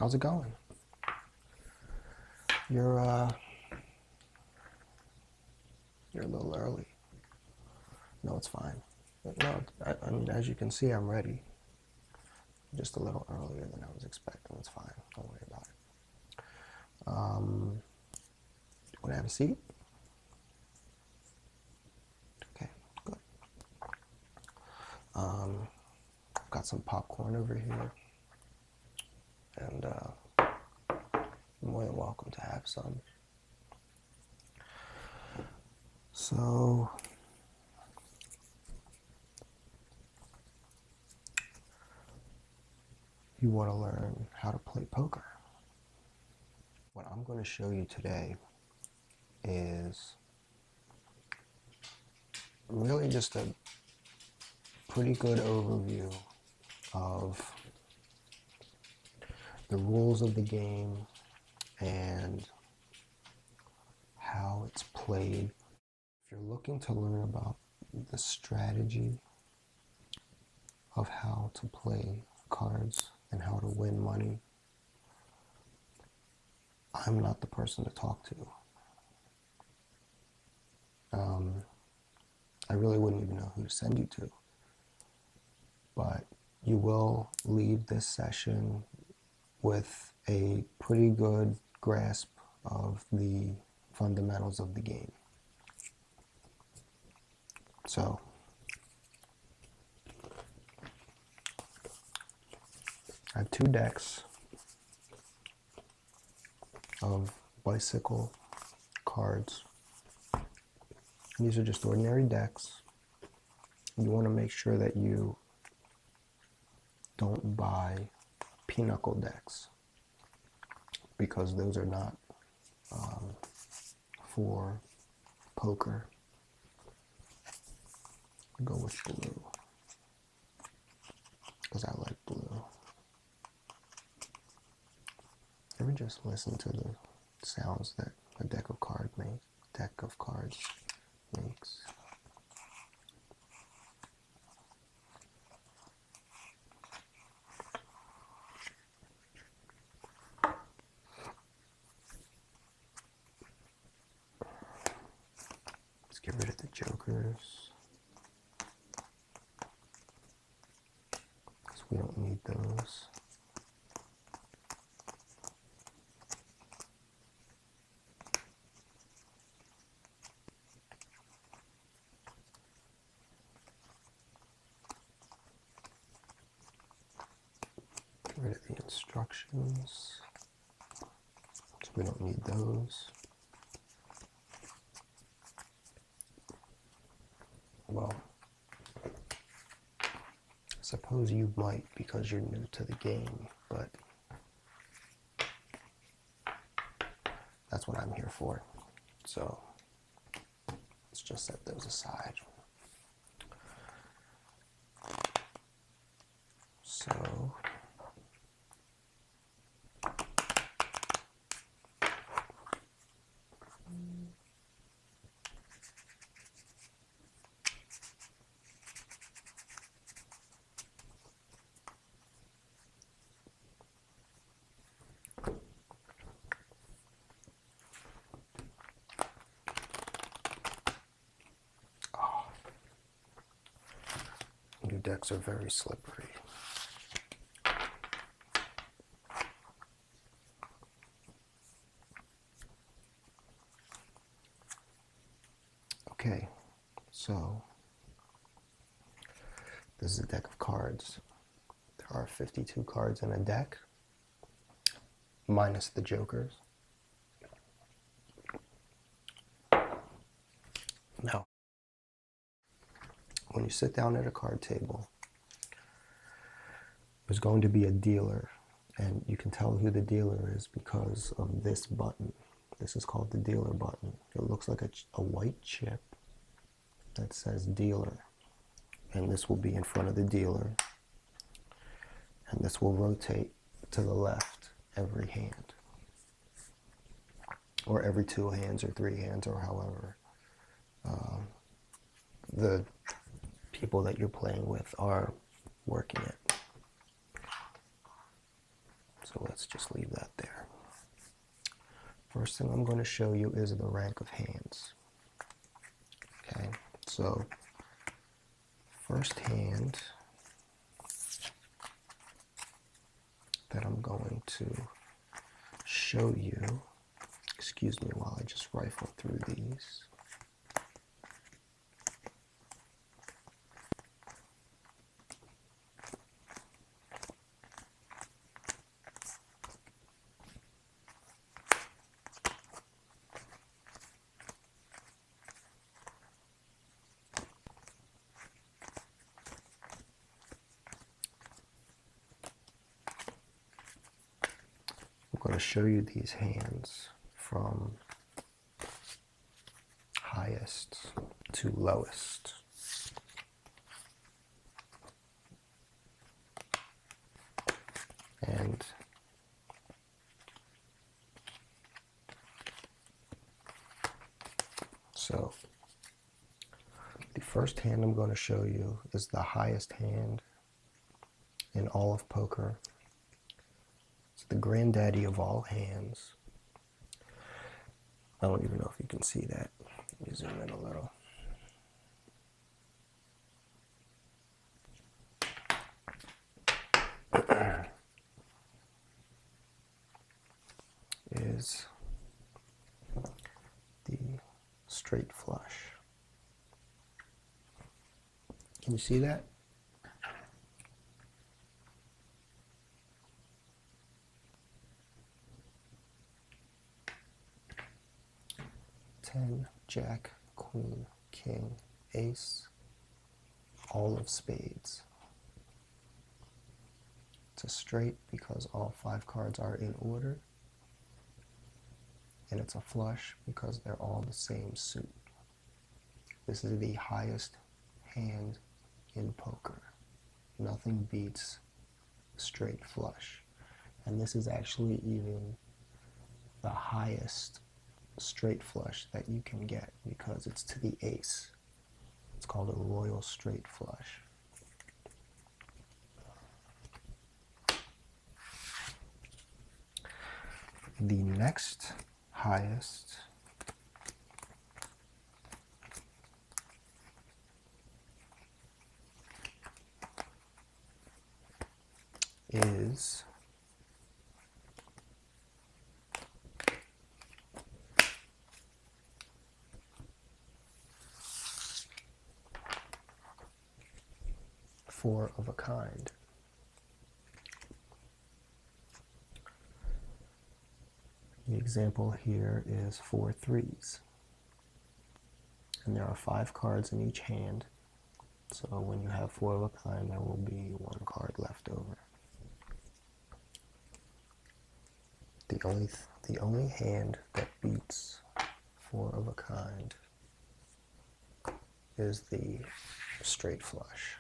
How's it going? You're a little early. No, it's fine. No, I mean, as you can see, I'm ready. Just a little earlier than I was expecting. It's fine. Don't worry about it. Want to have a seat? Okay, good. I've got some popcorn over here, and you're more than welcome to have some. So, you want to learn how to play poker. What I'm going to show you today is really just a pretty good overview of the rules of the game and how it's played. If you're looking to learn about the strategy of how to play cards and how to win money, I'm not the person to talk to. I really wouldn't even know who to send you to. But you will leave this session with a pretty good grasp of the fundamentals of the game. So, I have two decks of bicycle cards. These are just ordinary decks. You want to make sure that you don't buy pinochle decks, because those are not for poker. I'll go with blue because I like blue. Ever just listen to the sounds that a deck of cards makes? Let's get rid of the jokers, because we don't need those. Get rid of the instructions, so we don't need those. Well, I suppose you might, because you're new to the game, but that's what I'm here for. So let's just set those aside. So new decks are very slippery. Okay, so this is a deck of cards. There are 52 cards in a deck, minus the jokers. Now, when you sit down at a card table, there's going to be a dealer, and you can tell who the dealer is because of this button. This is called the dealer button. It looks like a white chip that says dealer, and this will be in front of the dealer, and this will rotate to the left every hand, or every 2 hands or 3 hands, or however the people that you're playing with are working it. So let's just leave that there. First thing I'm going to show you is the rank of hands. Okay, so first hand that I'm going to show you, excuse me while I just rifle through these. I'm going to show you these hands from highest to lowest. And so the first hand I'm going to show you is the highest hand in all of poker. It's the granddaddy of all hands. I don't even know if you can see that. Let me zoom in a little. Is the straight flush. Can you see that? Ten, Jack, Queen, King, Ace, all of spades. It's a straight because all 5 cards are in order, and it's a flush because they're all the same suit. This is the highest hand in poker. Nothing beats straight flush. And this is actually even the highest straight flush that you can get because it's to the ace. It's called a royal straight flush. The next highest is four of a kind. The example here is 4 threes. And there are 5 cards in each hand. So when you have 4 of a kind, there will be 1 card left over. The only hand that beats 4 of a kind is the straight flush.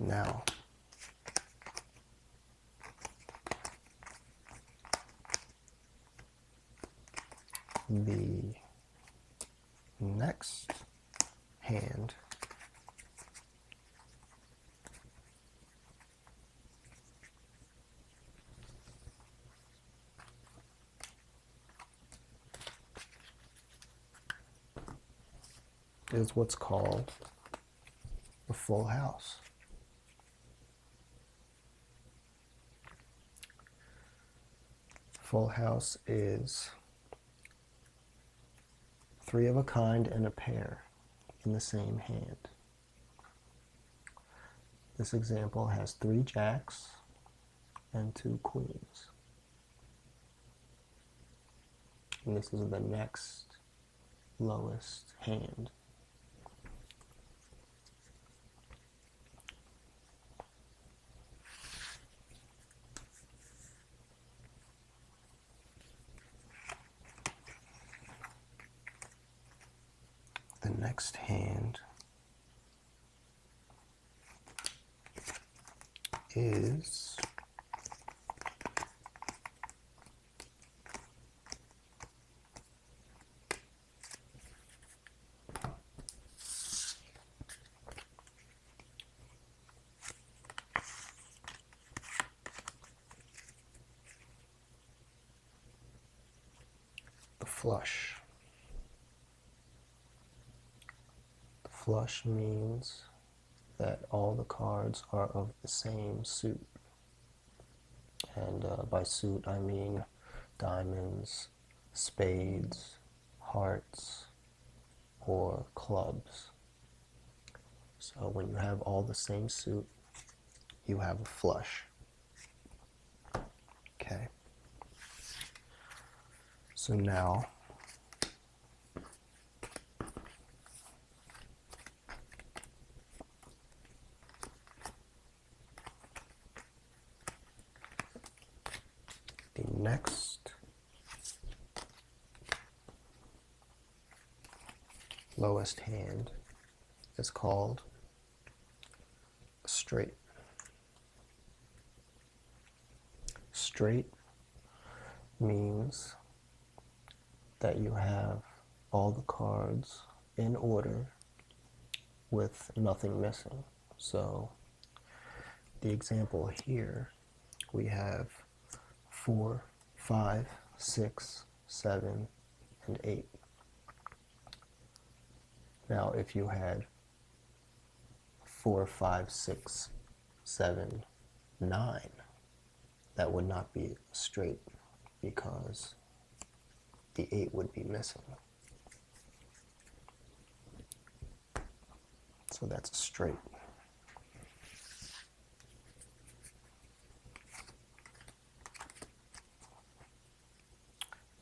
Now, the next hand is what's called a full house. Full house is 3 of a kind and a pair in the same hand. This example has 3 jacks and 2 queens. And this is the next lowest hand. The next hand is flush. The flush means that all the cards are of the same suit. And by suit I mean diamonds, spades, hearts, or clubs. So when you have all the same suit, you have a flush. Okay. So now the next lowest hand is called straight. Straight means that you have all the cards in order with nothing missing. So the example here, we have 4, 5, 6, 7, and 8. Now if you had 4, 5, 6, 7, 9, that would not be straight because the 8 would be missing. So that's straight.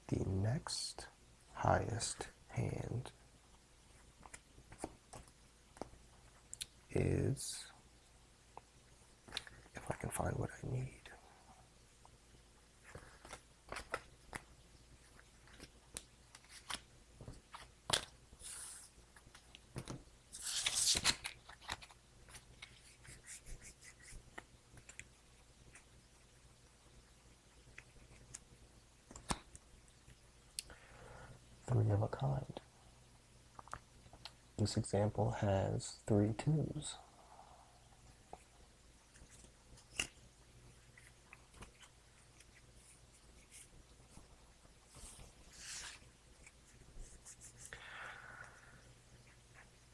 The next highest hand is, if I can find what I need, three of a kind. This example has 3 twos.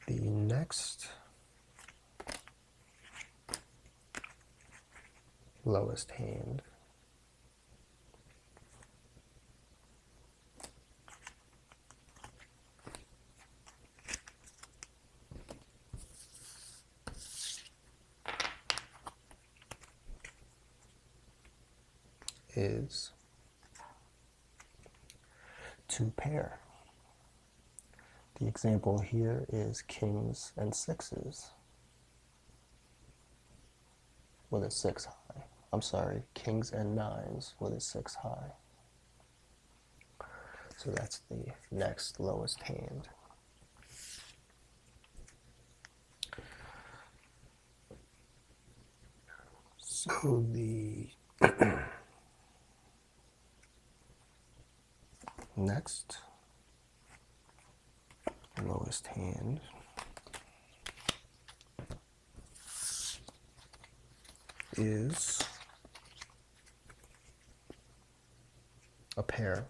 The next lowest hand is 2 pair. The example here is kings and sixes with a 6 high. I'm sorry, kings and nines with a 6 high. So that's the next lowest hand. So the next lowest hand is a pair.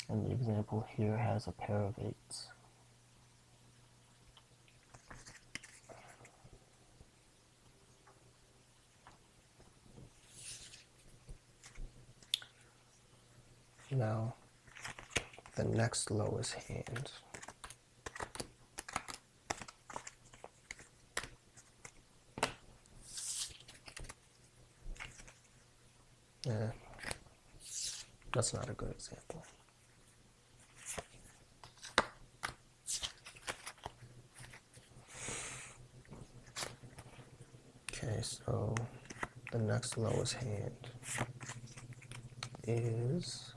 And the example here has a pair of 8s. Now, the next lowest hand that's not a good example. Okay, so the next lowest hand is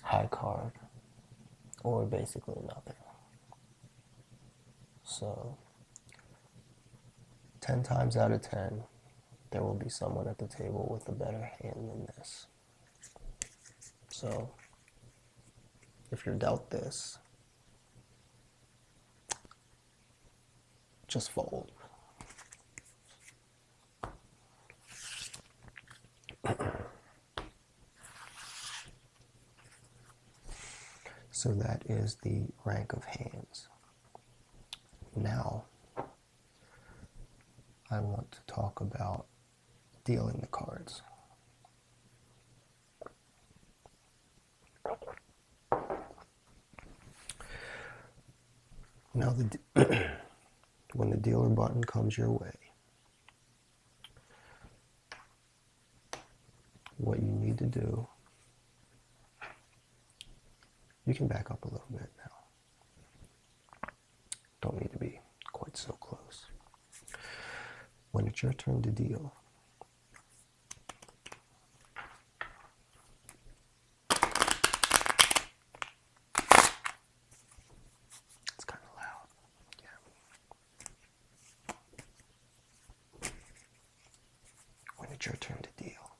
high card, or basically nothing. So 10 times out of 10, there will be someone at the table with a better hand than this. So if you're dealt this, just fold. So that is the rank of hands. Now, I want to talk about dealing the cards. Now, when the dealer button comes your way, what you need to do, you can back up a little bit now. Don't need to be quite so close. When it's your turn to deal, it's kind of loud. Yeah. When it's your turn to deal,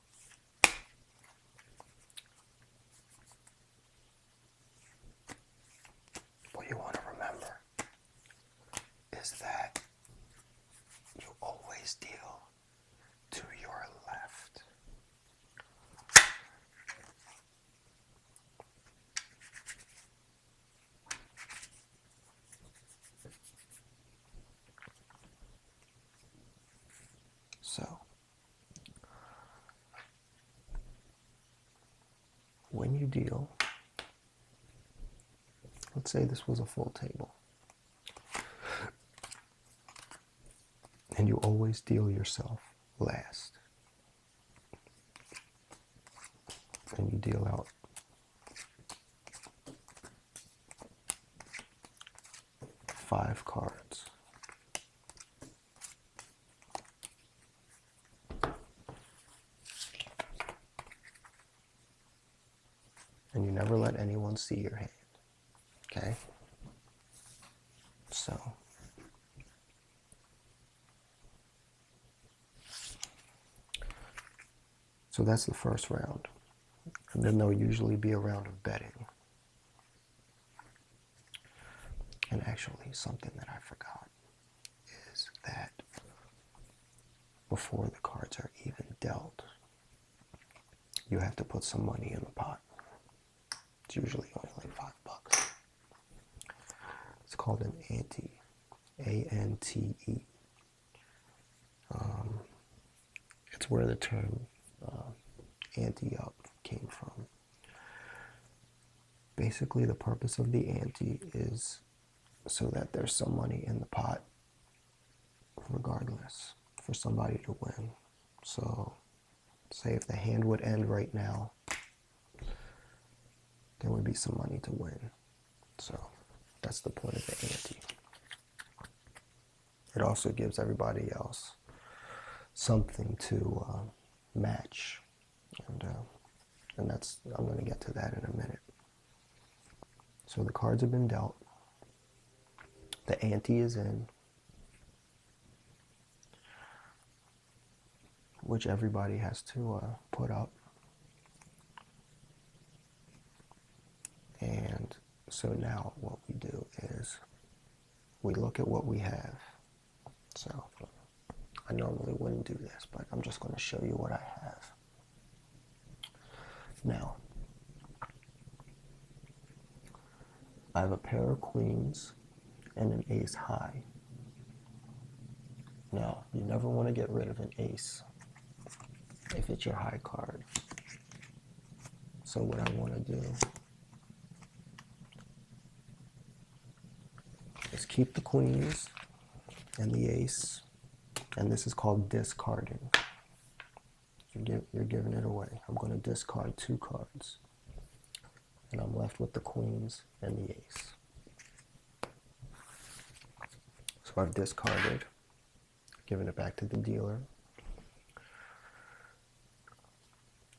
what you want to remember is that you always deal to your left. So, when you deal, let's say this was a full table, and you always deal yourself last, and you deal out 5 cards. And you never let anyone see your hand, okay? So that's the first round. And then there'll usually be a round of betting. And actually, something that I forgot is that before the cards are even dealt, you have to put some money in the pot. It's usually only like $5. It's called an ante, A-N-T-E. It's where the term ante up came from. Basically, the purpose of the ante is so that there's some money in the pot regardless for somebody to win. So, say if the hand would end right now, there would be some money to win. So, that's the point of the ante. It also gives everybody else something to match, and that's, I'm going to get to that in a minute. So the cards have been dealt, the ante is in, which everybody has to put up, and so now what we do is we look at what we have. So I normally wouldn't do this, but I'm just going to show you what I have. Now, I have a pair of queens and an ace high. Now, you never want to get rid of an ace if it's your high card. So what I want to do is keep the queens and the ace, and this is called discarding. You're giving it away. I'm going to discard 2 cards, and I'm left with the queens and the ace. So I've discarded, giving it back to the dealer.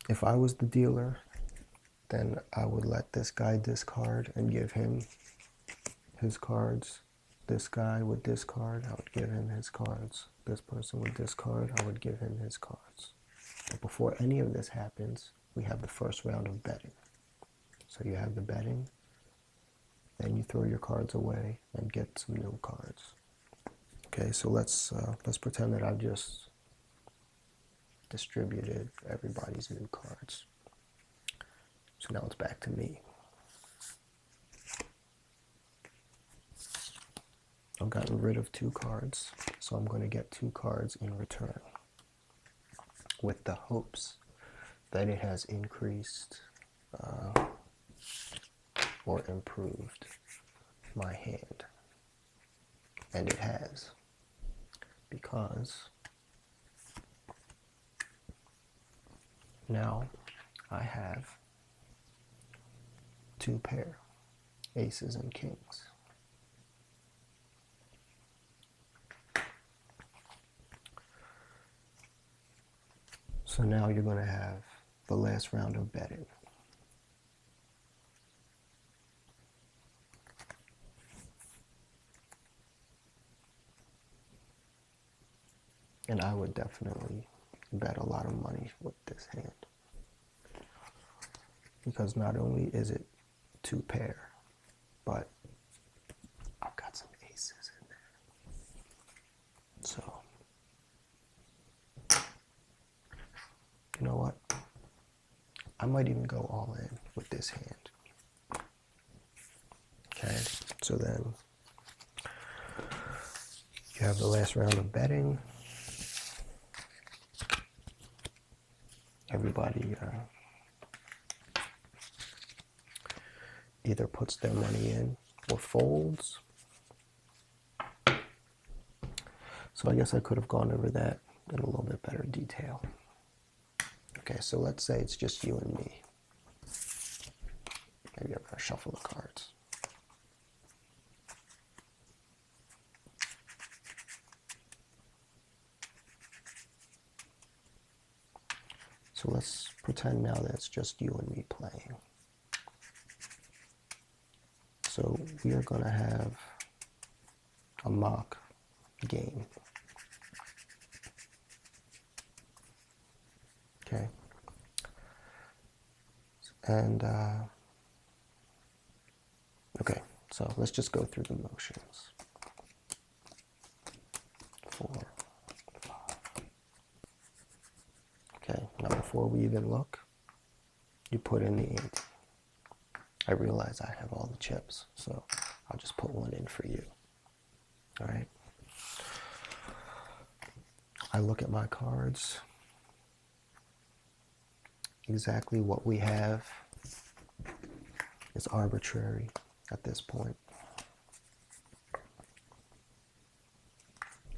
If I was the dealer, then I would let this guy discard and give him his cards. This guy would discard, I would give him his cards. This person would discard, I would give him his cards. But before any of this happens, we have the first round of betting. So you have the betting, then you throw your cards away and get some new cards. Okay, so let's pretend that I've just distributed everybody's new cards. So now it's back to me. I've gotten rid of 2 cards, so I'm going to get 2 cards in return with the hopes that it has increased or improved my hand. And it has, because now I have 2 pair, aces and kings. So now you're going to have the last round of betting. And I would definitely bet a lot of money with this hand. Because not only is it 2 pair, but I've got some aces in there. So, you know what? I might even go all in with this hand. Okay, so then you have the last round of betting. Everybody either puts their money in or folds. So I guess I could have gone over that in a little bit better detail. Okay, so let's say it's just you and me. Maybe I'm going to shuffle the cards. So let's pretend now that it's just you and me playing. So we are going to have a mock game. Okay. And, okay, so let's just go through the motions. 4, 5. Okay, now before we even look, you put in the ante. I realize I have all the chips, so I'll just put one in for you. All right? I look at my cards. Exactly what we have is arbitrary at this point.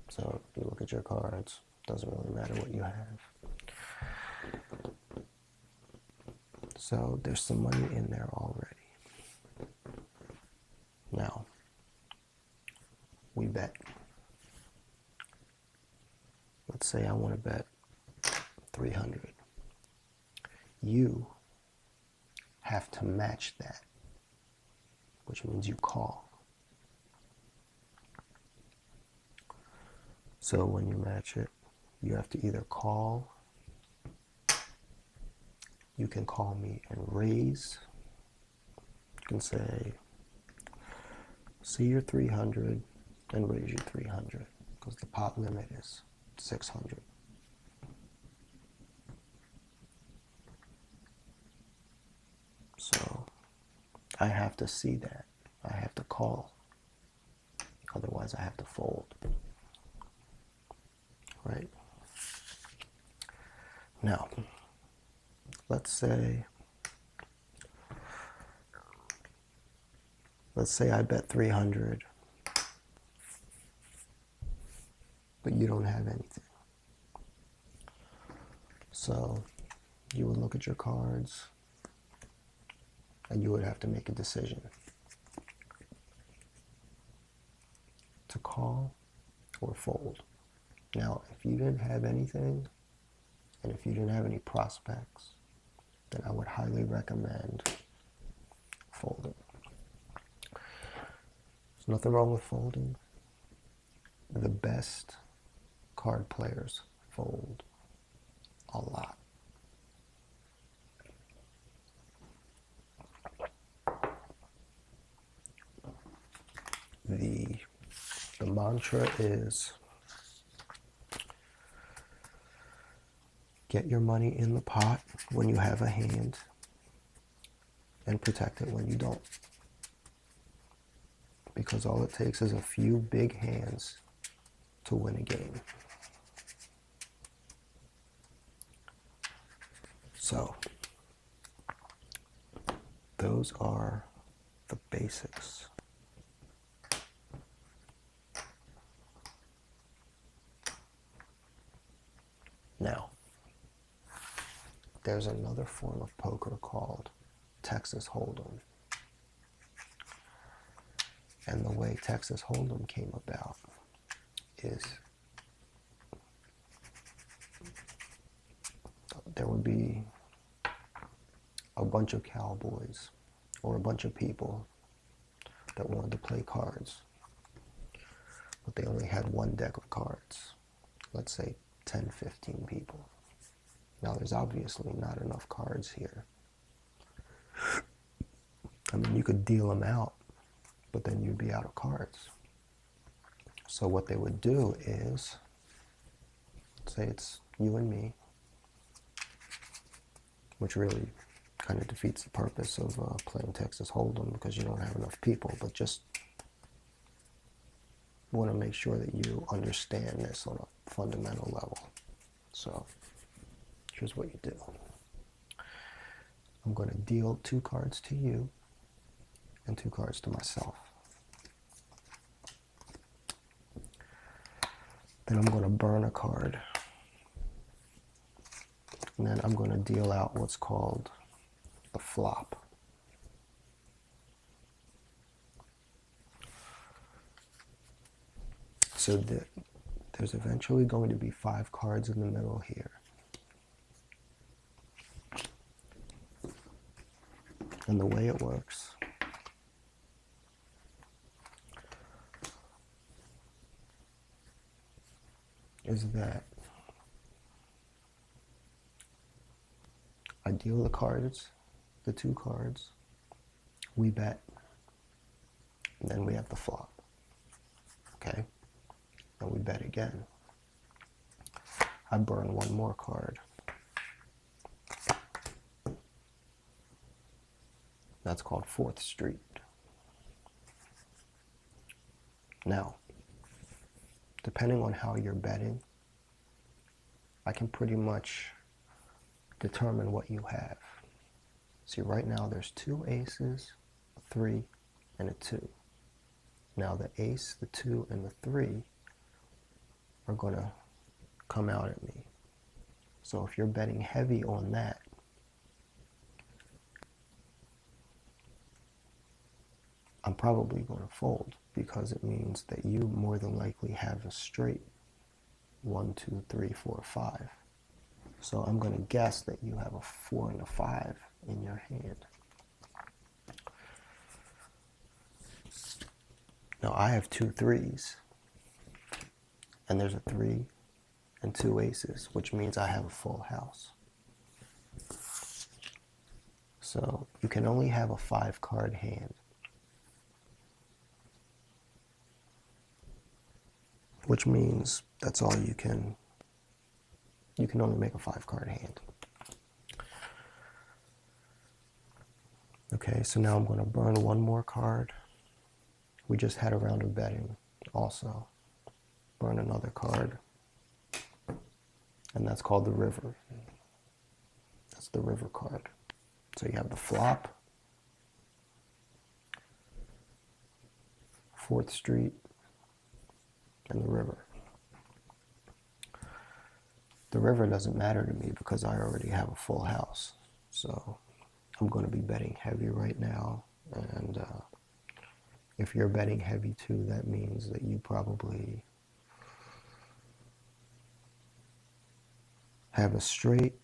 So if you look at your cards, doesn't really matter what you have. So there's some money in there already. Now, we bet. Let's say I want to bet 300. You have to match that, which means you call. So when you match it, you have to either call, you can call me and raise. You can say, see your 300 and raise your 300, because the pot limit is 600. So I have to see that. I have to call. Otherwise I have to fold. Right? Now, let's say I bet 300, but you don't have anything. So you would look at your cards and you would have to make a decision to call or fold. Now, if you didn't have anything, and if you didn't have any prospects, then I would highly recommend folding. There's nothing wrong with folding. The best card players fold a lot. The mantra is get your money in the pot when you have a hand and protect it when you don't. Because all it takes is a few big hands to win a game. So, those are the basics. Now, there's another form of poker called Texas Hold'em. And the way Texas Hold'em came about is there would be a bunch of cowboys or a bunch of people that wanted to play cards, but they only had one deck of cards. Let's say 10, 15 people. Now there's obviously not enough cards here. I mean, you could deal them out, but then you'd be out of cards. So what they would do is, say it's you and me, which really kind of defeats the purpose of playing Texas Hold'em because you don't have enough people, but just want to make sure that you understand this on a fundamental level. So here's what you do. I'm going to deal 2 cards to you and 2 cards to myself. Then I'm going to burn a card. And then I'm going to deal out what's called the flop. So there's eventually going to be 5 cards in the middle here. And the way it works is that I deal the cards, the 2 cards, we bet, and then we have the flop, okay? And we bet again. I burn 1 more card. That's called 4th Street. Now, depending on how you're betting, I can pretty much determine what you have. See, right now there's 2 aces, a 3, and a 2. Now the ace, the 2, and the 3 are going to come out at me. So if you're betting heavy on that, I'm probably going to fold because it means that you more than likely have a straight 1, 2, 3, 4, 5. So I'm going to guess that you have a 4 and a 5 in your hand. Now I have 2 3s, and there's a 3 and 2 aces, which means I have a full house. So you can only have a 5-card hand, which means that's all you can only make a 5-card hand. Okay, so now I'm going to burn 1 more card. We just had a round of betting also. Burn another card. And that's called the river. That's the river card. So you have the flop, 4th Street, and the river. The river doesn't matter to me because I already have a full house. So I'm going to be betting heavy right now. And if you're betting heavy too, that means that you probably have a straight,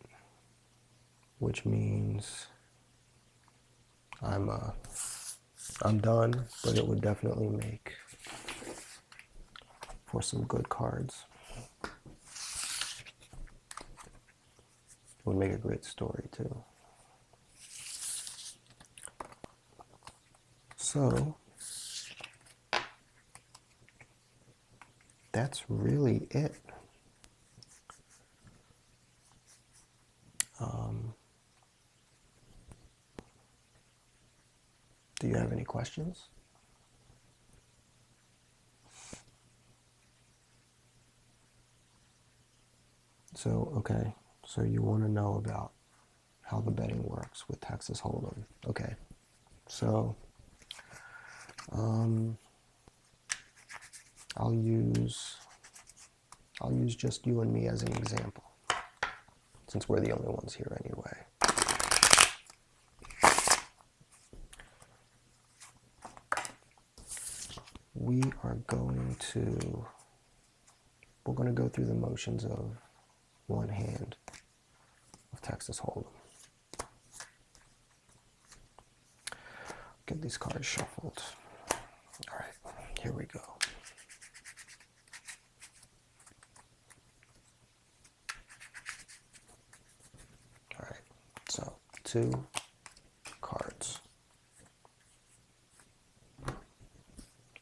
which means I'm done, but it would definitely make for some good cards. It would make a great story too. So that's really it. Do you have any questions? So, okay, so you want to know about how the betting works with Texas Hold'em. Okay, so I'll use just you and me as an example, since we're the only ones here anyway. We're going to go through the motions of one hand of Texas Hold'em. Get these cards shuffled. All right, here we go. All right, so 2 cards.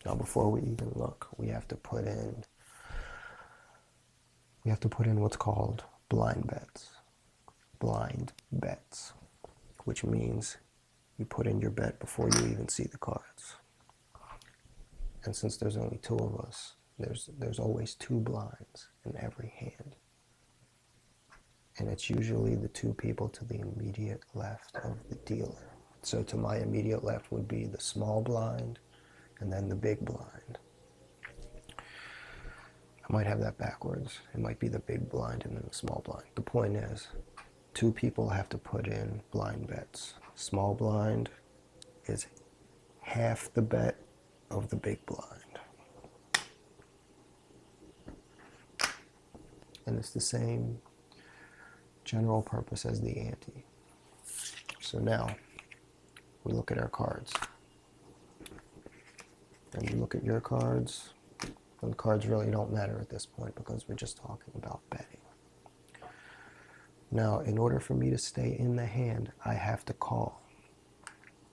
Now, before we even look, we have to put in what's called blind bets. Blind bets, which means you put in your bet before you even see the cards. And since there's only 2 of us, there's always 2 blinds in every hand. And it's usually the 2 people to the immediate left of the dealer. So to my immediate left would be the small blind and then the big blind. I might have that backwards. It might be the big blind and then the small blind. The point is, 2 people have to put in blind bets. Small blind is half the bet of the big blind. And it's the same general purpose as the ante. So now, we look at our cards. And you look at your cards, and the cards really don't matter at this point because we're just talking about betting. Now, in order for me to stay in the hand, I have to call.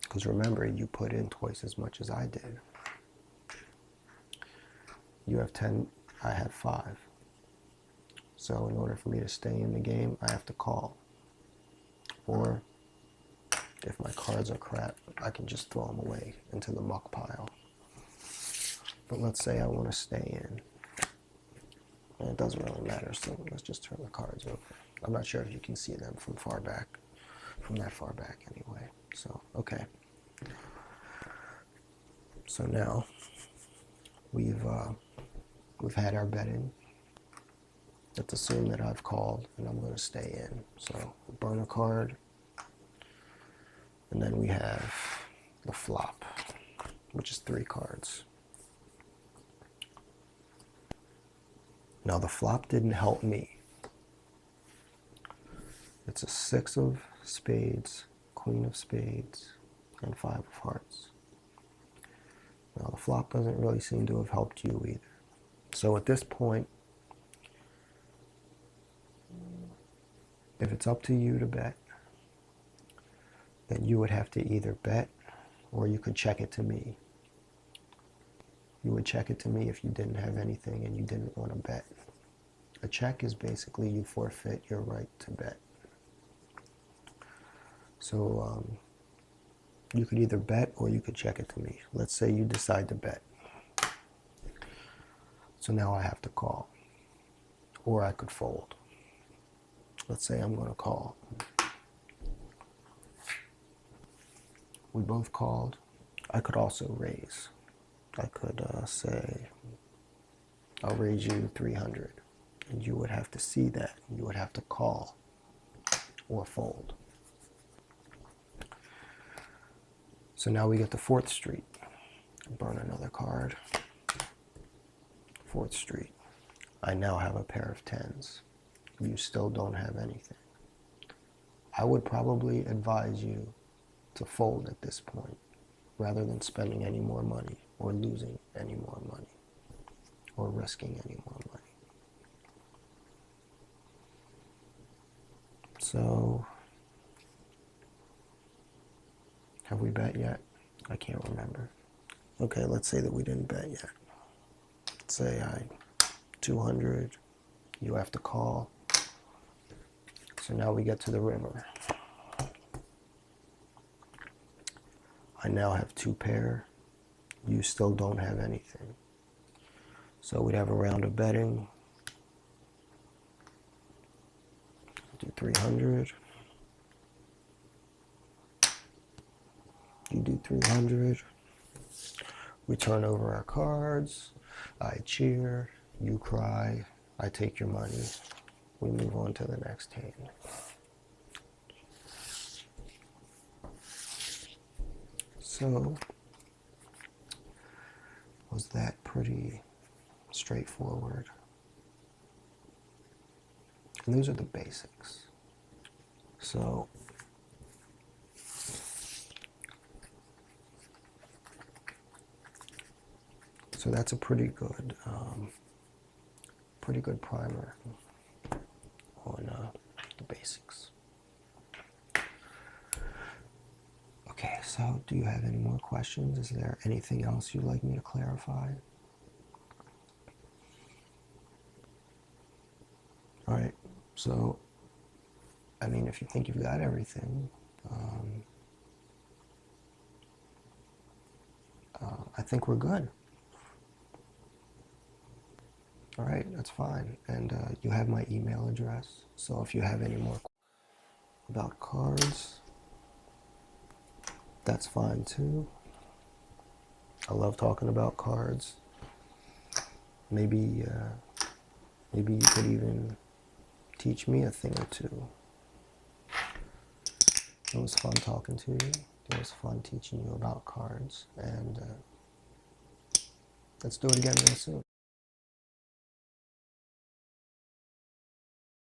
Because remember, you put in twice as much as I did. You have 10, I have 5. So in order for me to stay in the game, I have to call. Or, if my cards are crap, I can just throw them away into the muck pile. But let's say I want to stay in. And it doesn't really matter, so let's just turn the cards over. I'm not sure if you can see them from that far back anyway. So, okay. So now, we've had our bet in. Let's assume that I've called and I'm going to stay in. So, burn a card. And then we have the flop, which is 3 cards. Now the flop didn't help me. It's a 6 of spades, queen of spades, and 5 of hearts. Now the flop doesn't really seem to have helped you either. So at this point, if it's up to you to bet, then you would have to either bet or you could check it to me. You would check it to me if you didn't have anything and you didn't want to bet. A check is basically you forfeit your right to bet. So you could either bet or you could check it to me. Let's say you decide to bet. So now I have to call. Or I could fold. Let's say I'm going to call. We both called. I could also raise. I could say, I'll raise you 300. And you would have to see that. You would have to call or fold. So now we get to 4th Street. Burn another card. 4th Street. I now have a pair of 10s. You still don't have anything. I would probably advise you to fold at this point, rather than spending any more money, or losing any more money, or risking any more money. So, have we bet yet? I can't remember. Okay, let's say that we didn't bet yet. Let's say I 200, you have to call. So now we get to the river. I now have 2 pair. You still don't have anything. So we'd have a round of betting. Do 300. You do 300. We turn over our cards. I cheer. You cry. I take your money. We move on to the next hand. So, was that pretty straightforward? And those are the basics. So, that's a pretty good primer on the basics. Okay, so do you have any more questions? Is there anything else you'd like me to clarify? All right, so, I mean, if you think you've got everything, I think we're good. All right, that's fine. And you have my email address, so if you have any more about cards, that's fine too. I love talking about cards. Maybe you could even teach me a thing or two. It was fun talking to you. It was fun teaching you about cards. And let's do it again real soon.